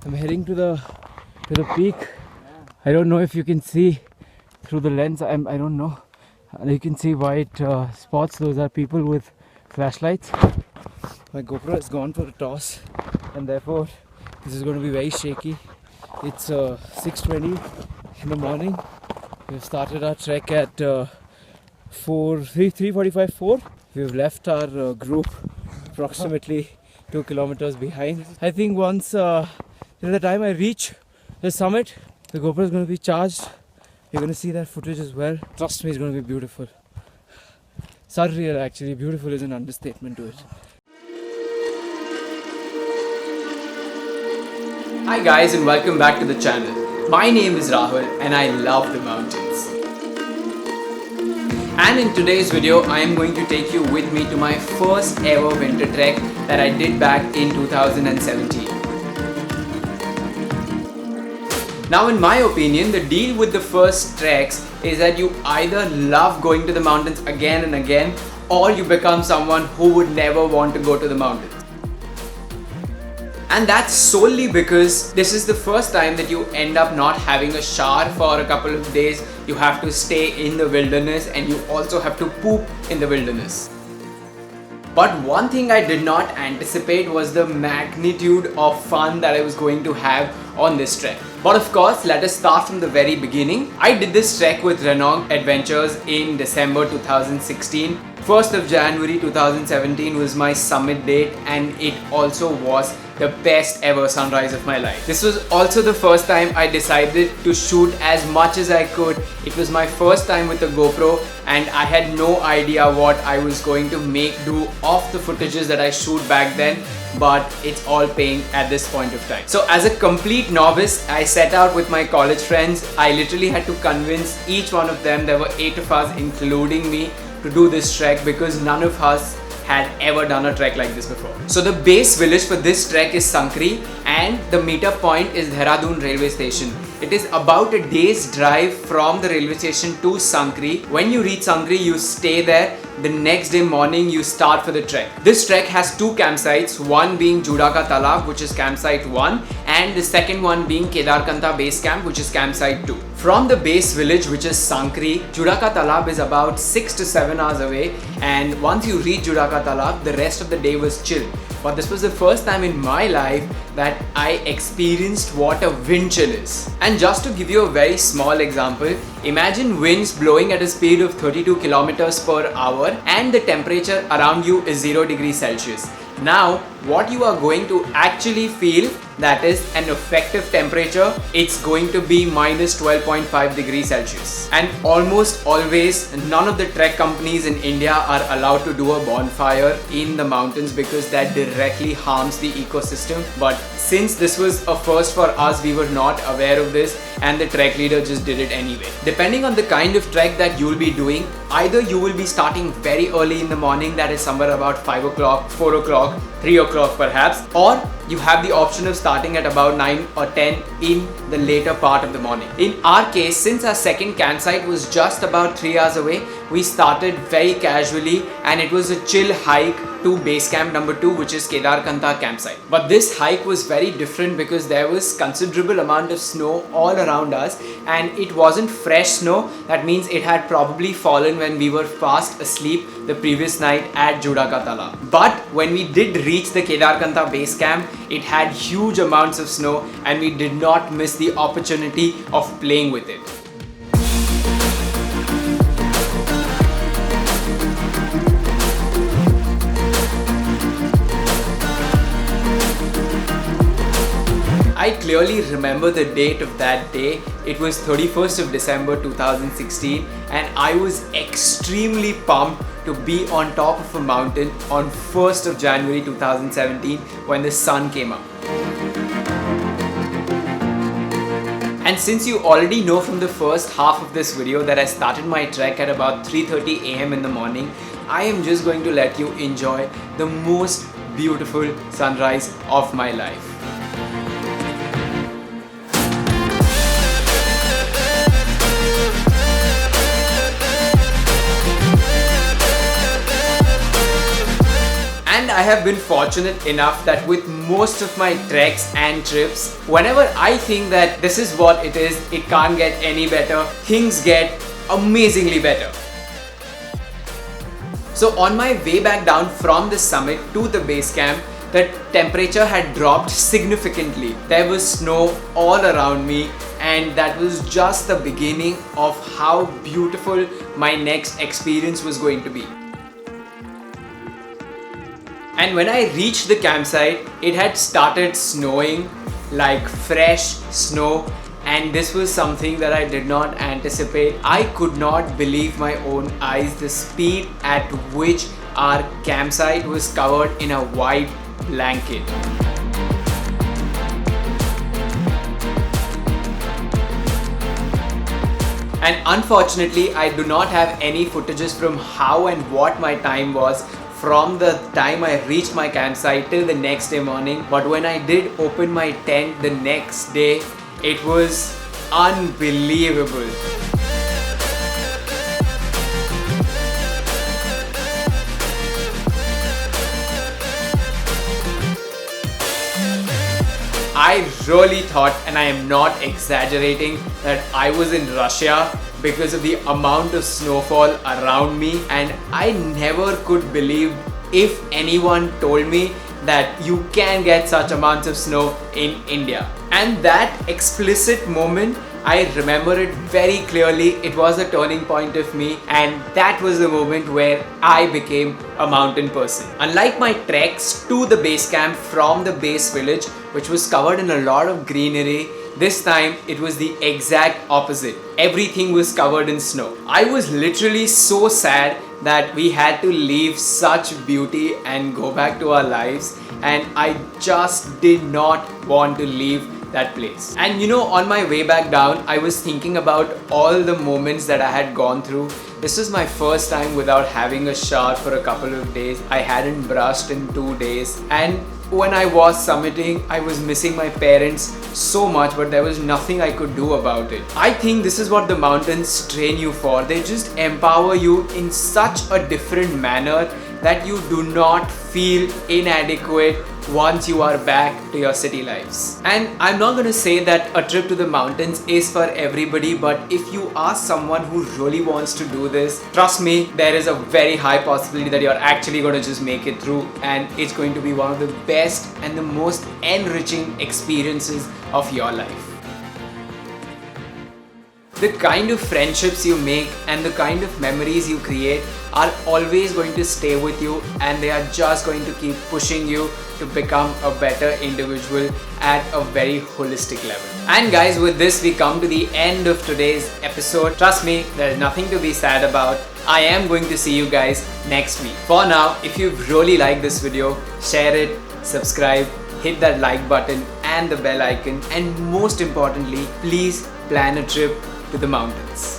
I'm heading to the peak. I don't know if you can see through the lens. I don't know. You can see white spots. Those are people with flashlights. My GoPro has gone for a toss, and therefore this is going to be very shaky. It's 6:20 in the morning. We've started our trek at 3:45, 4. We've left our group approximately 2 kilometers behind. I think once till the time I reach the summit, the GoPro is going to be charged. You're going to see that footage as well. Trust me, it's going to be beautiful. Surreal, actually. Beautiful is an understatement to it. Hi guys, and welcome back to the channel. My name is Rahul and I love the mountains. And in today's video, I am going to take you with me to my first ever winter trek that I did back in 2017. Now in my opinion, the deal with the first treks is that you either love going to the mountains again and again, or you become someone who would never want to go to the mountains. And that's solely because this is the first time that you end up not having a shower for a couple of days. You have to stay in the wilderness and you also have to poop in the wilderness. But one thing I did not anticipate was the magnitude of fun that I was going to have on this trek. But of course, let us start from the very beginning. I did this trek with Renault Adventures in December 2016. 1st of January 2017 was my summit date, and it also was the best ever sunrise of my life. This was also the first time I decided to shoot as much as I could. It was my first time with a GoPro and I had no idea what I was going to make do of the footages that I shoot back then, but it's all paying at this point of time. So as a complete novice, I set out with my college friends. I literally had to convince each one of them, there were 8 of us including me, to do this trek because none of us had ever done a trek like this before. So the base village for this trek is Sankri and the meetup point is Dehradhun railway station. It is about a day's drive from the railway station to Sankri. When you reach Sankri, you stay there. The next day morning, you start for the trek. This trek has 2 campsites, one being Juda Talaab, which is campsite 1, and the second one being Kedarkantha base camp, which is campsite 2. From the base village, which is Sankri, Juda Talaab is about 6 to 7 hours away, and once you reach Juda Talaab, the rest of the day was chill. But this was the first time in my life that I experienced what a wind chill is. And just to give you a very small example, imagine winds blowing at a speed of 32 kilometers per hour and the temperature around you is 0 degrees Celsius. Now, what you are going to actually feel, that is an effective temperature, it's going to be minus 12.5 degrees Celsius. And almost always, none of the trek companies in India are allowed to do a bonfire in the mountains because that directly harms the ecosystem. But since this was a first for us, we were not aware of this and the trek leader just did it anyway. Depending on the kind of trek that you'll be doing, either you will be starting very early in the morning, that is somewhere about 5 o'clock, 4 o'clock, 3 o'clock perhaps, or you have the option of starting at about 9 or 10 in the later part of the morning. In our case, since our second campsite was just about 3 hours away, we started very casually and it was a chill hike to base camp number 2, which is Kedarkantha campsite. But this hike was very different because there was considerable amount of snow all around us and it wasn't fresh snow. That means it had probably fallen when we were fast asleep the previous night at Juda Talaab. But when we did reach the Kedarkantha base camp, it had huge amounts of snow and we did not miss the opportunity of playing with it. I clearly remember the date of that day. It was 31st of December 2016 and I was extremely pumped to be on top of a mountain on 1st of January 2017 when the sun came up. And since you already know from the first half of this video that I started my trek at about 3:30 AM in the morning, I am just going to let you enjoy the most beautiful sunrise of my life. I have been fortunate enough that with most of my treks and trips, whenever I think that this is what it is, it can't get any better, things get amazingly better. So on my way back down from the summit to the base camp, the temperature had dropped significantly. There was snow all around me, and that was just the beginning of how beautiful my next experience was going to be. And when I reached the campsite, it had started snowing, like fresh snow, and this was something that I did not anticipate. I could not believe my own eyes, the speed at which our campsite was covered in a white blanket. And unfortunately, I do not have any footages from how and what my time was from the time I reached my campsite till the next day morning. But when I did open my tent the next day, it was unbelievable. I really thought, and I am not exaggerating, that I was in Russia because of the amount of snowfall around me, and I never could believe if anyone told me that you can get such amounts of snow in India. And that explicit moment, I remember it very clearly. It was a turning point of me, and that was the moment where I became a mountain person. Unlike my treks to the base camp from the base village, which was covered in a lot of greenery, this time it was the exact opposite. Everything was covered in snow. I was literally so sad that we had to leave such beauty and go back to our lives, and I just did not want to leave that place. And you know, on my way back down, I was thinking about all the moments that I had gone through. This was my first time without having a shower for a couple of days. I hadn't brushed in 2 days, and when I was summiting, I was missing my parents so much, but there was nothing I could do about it. I think this is what the mountains train you for. They just empower you in such a different manner that you do not feel inadequate once you are back to your city lives. And I'm not going to say that a trip to the mountains is for everybody, but if you are someone who really wants to do this, trust me, there is a very high possibility that you're actually going to just make it through, and it's going to be one of the best and the most enriching experiences of your life. The kind of friendships you make and the kind of memories you create are always going to stay with you, and they are just going to keep pushing you to become a better individual at a very holistic level. And guys, with this we come to the end of today's episode. Trust me, there is nothing to be sad about. I am going to see you guys next week. For now, if you really like this video, share it, subscribe, hit that like button and the bell icon, and most importantly, please plan a trip to the mountains.